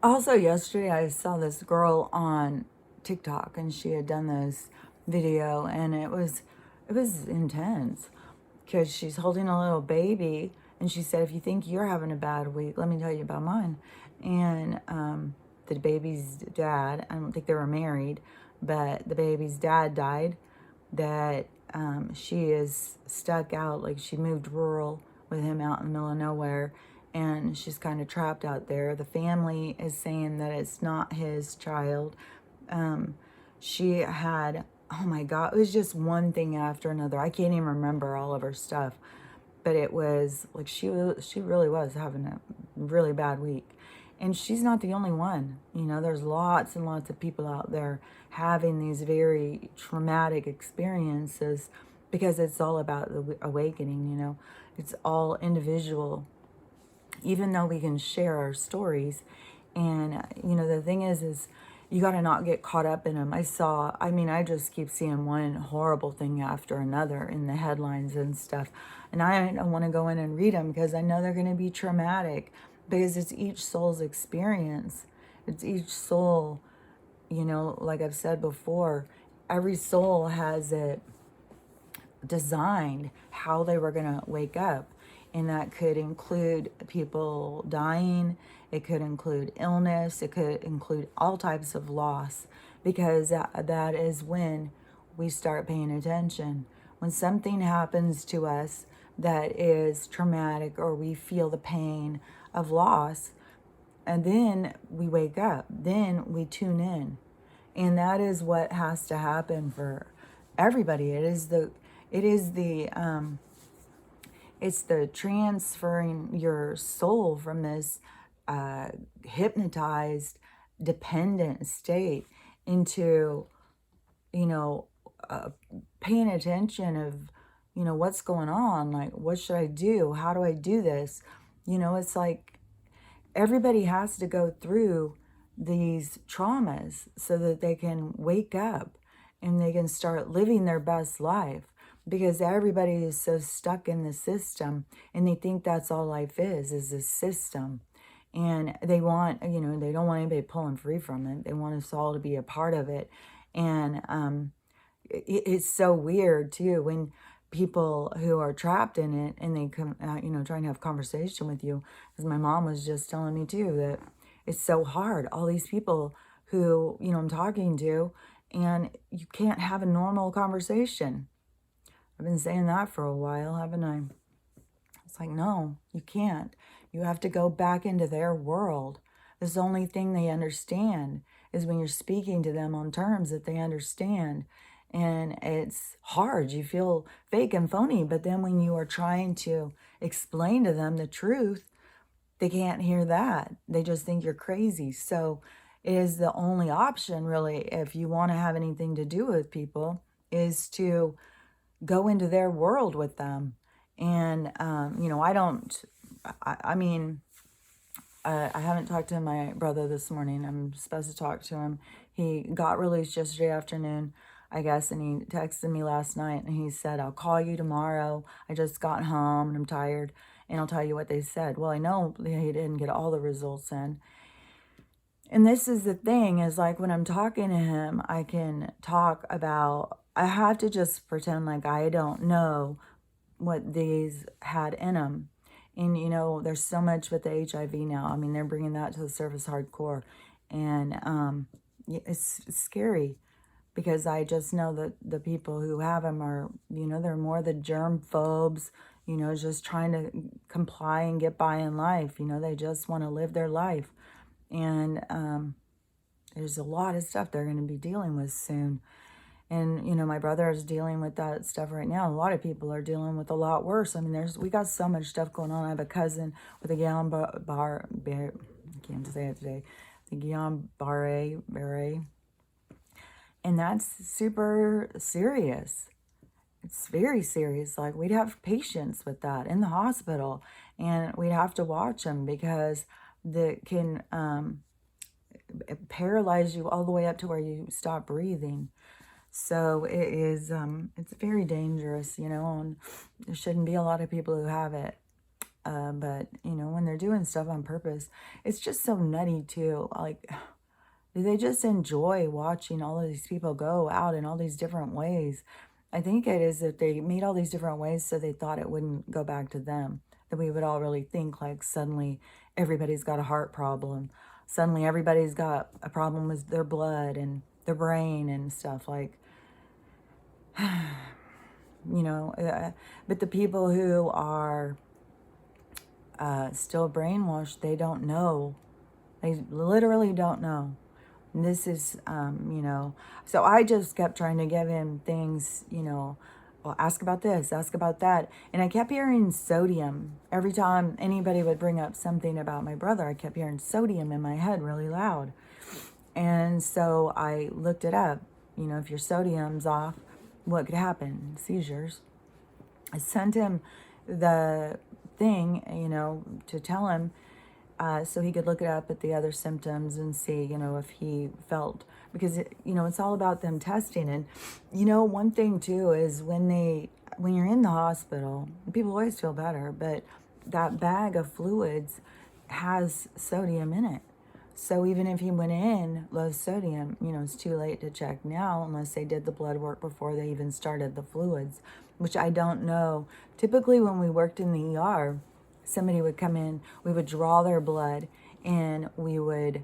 Also, yesterday I saw this girl on TikTok, and she had done this video, and it was intense because she's holding a little baby, and she said, "If you think you're having a bad week, let me tell you about mine." And the baby's dad, I don't think they were married, but the baby's dad died. That she is stuck out, like she moved rural with him out in the middle of nowhere, and she's kind of trapped out there. The family is saying that it's not his child. um, she had, oh my God, it was just one thing after another. I can't even remember all of her stuff, but it was like she really was having a really bad week. And she's not the only one. There's lots and lots of people out there having these very traumatic experiences, because it's all about the awakening. It's all individual, even though we can share our stories. And the thing is you got to not get caught up in them. I just keep seeing one horrible thing after another in the headlines and stuff, and I don't want to go in and read them because I know they're going to be traumatic, because it's each soul's experience. It's each soul. Like I've said before, every soul has it designed how they were going to wake up. And that could include people dying, it could include illness, it could include all types of loss, because that is when we start paying attention. When something happens to us that is traumatic, or we feel the pain of loss, and then we wake up, then we tune in. And that is what has to happen for everybody. It's the transferring your soul from this hypnotized, dependent state into, you know, uh, paying attention of, what's going on. Like, what should I do? How do I do this? It's like everybody has to go through these traumas so that they can wake up and they can start living their best life, because everybody is so stuck in the system, and they think that's all life is a system. And they want, they don't want anybody pulling free from it. They want us all to be a part of it. And it's so weird too when people who are trapped in it, and they come trying to have conversation with you, because my mom was just telling me too that it's so hard, all these people who I'm talking to, and you can't have a normal conversation. I've been saying that for a while, haven't I? It's like, no, you can't. You have to go back into their world. This is the only thing they understand, is when you're speaking to them on terms that they understand. And it's hard. You feel fake and phony. But then when you are trying to explain to them the truth, they can't hear that. They just think you're crazy. So it is the only option, really, if you want to have anything to do with people, is to go into their world with them. And, I don't, I mean, I haven't talked to my brother this morning. I'm supposed to talk to him. He got released yesterday afternoon, I guess, and he texted me last night, and he said, "I'll call you tomorrow. I just got home and I'm tired, and I'll tell you what they said." Well, I know he didn't get all the results in. And this is the thing, is like when I'm talking to him, I can talk about, I have to just pretend like I don't know what these had in them. And, there's so much with the HIV now. I mean, they're bringing that to the surface hardcore. And it's scary, because I just know that the people who have them are, they're more the germ phobes, just trying to comply and get by in life. They just want to live their life. And there's a lot of stuff they're going to be dealing with soon. And, my brother is dealing with that stuff right now. A lot of people are dealing with a lot worse. I mean, we got so much stuff going on. I have a cousin with a Guillain-Barré, I can't say it today, the Guillain-Barré, and that's super serious. It's very serious. Like, we'd have patients with that in the hospital, and we'd have to watch them, because that can paralyze you all the way up to where you stop breathing. So it is, it's very dangerous, and there shouldn't be a lot of people who have it. But, you know, when they're doing stuff on purpose, it's just so nutty too. Like, do they just enjoy watching all of these people go out in all these different ways? I think it is that they made all these different ways so they thought it wouldn't go back to them. That we would all really think like suddenly everybody's got a heart problem. Suddenly everybody's got a problem with their blood and their brain and stuff like, you know, but the people who are still brainwashed, they don't know. They literally don't know. And this is, you know, so I just kept trying to give him things, you know, well, ask about this, ask about that. And I kept hearing sodium. Every time anybody would bring up something about my brother, I kept hearing sodium in my head really loud. And so I looked it up. You know, if your sodium's off, what could happen? Seizures. I sent him the thing, you know, to tell him so he could look it up at the other symptoms and see, you know, if he felt, because, you know, it's all about them testing. And, you know, one thing too is when you're in the hospital, people always feel better, but that bag of fluids has sodium in it. So even if he went in low sodium, you know, it's too late to check now unless they did the blood work before they even started the fluids, which I don't know. Typically when we worked in the ER, somebody would come in, we would draw their blood, and we would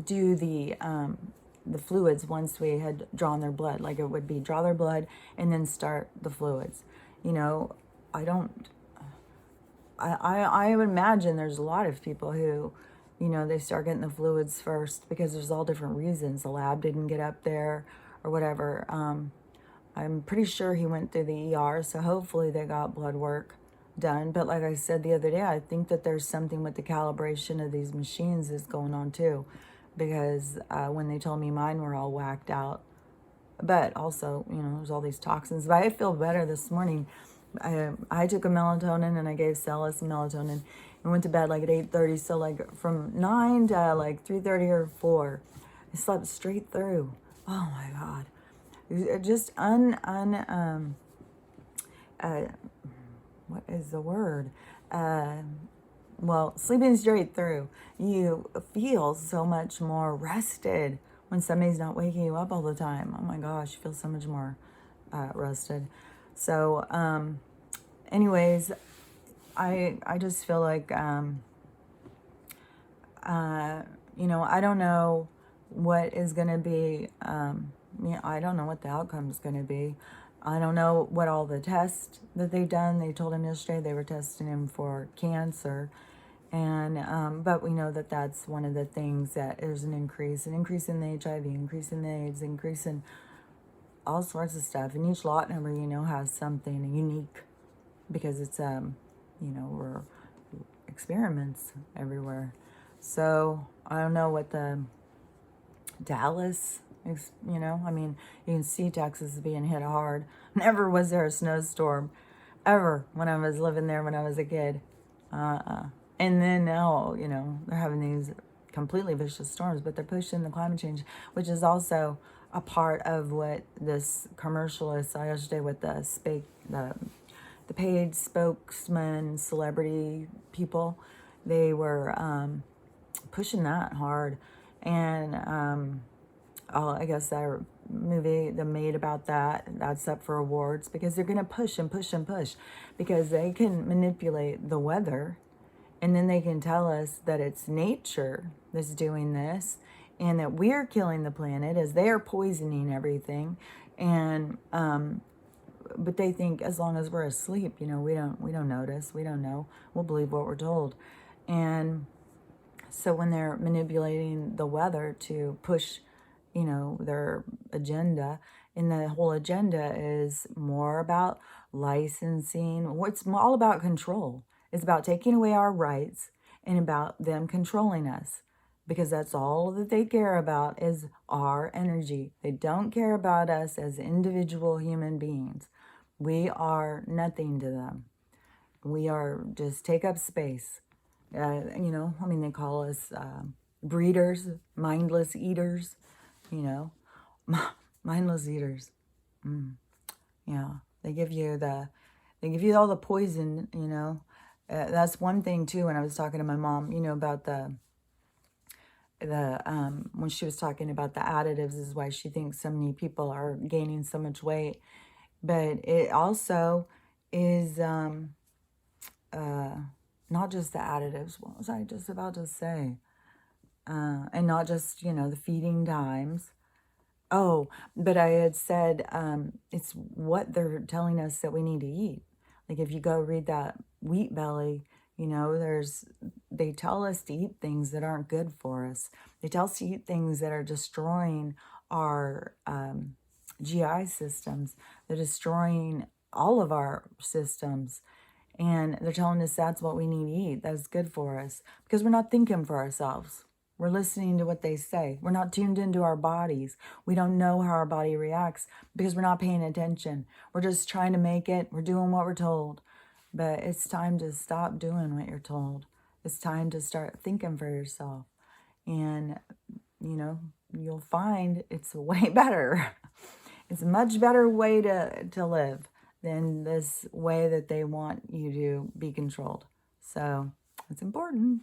do the fluids once we had drawn their blood. Like it would be draw their blood and then start the fluids. You know, I would imagine there's a lot of people who, you know, they start getting the fluids first because there's all different reasons. The lab didn't get up there or whatever. I'm pretty sure he went through the ER, so hopefully they got blood work done. But like I said the other day, I think that there's something with the calibration of these machines is going on too, because when they told me mine were all whacked out, but also, you know, there's all these toxins. But I feel better this morning. I took a melatonin and I gave Stella some melatonin and went to bed like at 8:30. So like from 9 to like 3:30 or 4, I slept straight through. Oh my God. Just what is the word? Well, sleeping straight through. You feel so much more rested when somebody's not waking you up all the time. Oh my gosh, you feel so much more rested. So, anyways, I just feel like, you know, I don't know what is going to be, yeah, I don't know what the outcome is going to be. I don't know what all the tests that they've done. They told him yesterday they were testing him for cancer. And, but we know that that's one of the things that there's an increase in the HIV, increase in the AIDS, increase in all sorts of stuff. And each lot number, you know, has something unique because it's, you know, we're experiments everywhere. So I don't know what the Dallas, you know, I mean, you can see Texas being hit hard. Never was there a snowstorm ever when I was living there when I was a kid. And then now, you know, they're having these completely vicious storms, but they're pushing the climate change, which is also a part of what this commercial is. I yesterday with the paid spokesman, celebrity people, they were pushing that hard. And I guess that movie they made about that's up for awards because they're going to push and push and push because they can manipulate the weather, and then they can tell us that it's nature that's doing this and that we're killing the planet as they are poisoning everything. And but they think as long as we're asleep, you know, we don't notice, we don't know, we'll believe what we're told. And so when they're manipulating the weather to push, you know, their agenda, and the whole agenda is more about licensing. It's all about control. It's about taking away our rights and about them controlling us, because that's all that they care about is our energy. They don't care about us as individual human beings. We are nothing to them. We are just take up space. You know, I mean, they call us breeders, mindless eaters, you know, mindless eaters. Yeah, they give you all the poison, you know, That's one thing too. When I was talking to my mom, you know, about when she was talking about the additives, is why she thinks so many people are gaining so much weight. But it also is not just the additives. What was I just about to say? And not just, you know, the feeding times. Oh, but I had said it's what they're telling us that we need to eat. Like if you go read that Wheat Belly, you know, they tell us to eat things that aren't good for us. They tell us to eat things that are destroying our GI systems. They're destroying all of our systems. And they're telling us that's what we need to eat. That's good for us. Because we're not thinking for ourselves. We're listening to what they say. We're not tuned into our bodies. We don't know how our body reacts because we're not paying attention. We're just trying to make it. We're doing what we're told. But it's time to stop doing what you're told. It's time to start thinking for yourself. And, you know, you'll find it's way better. It's a much better way to live than this way that they want you to be controlled. So it's important.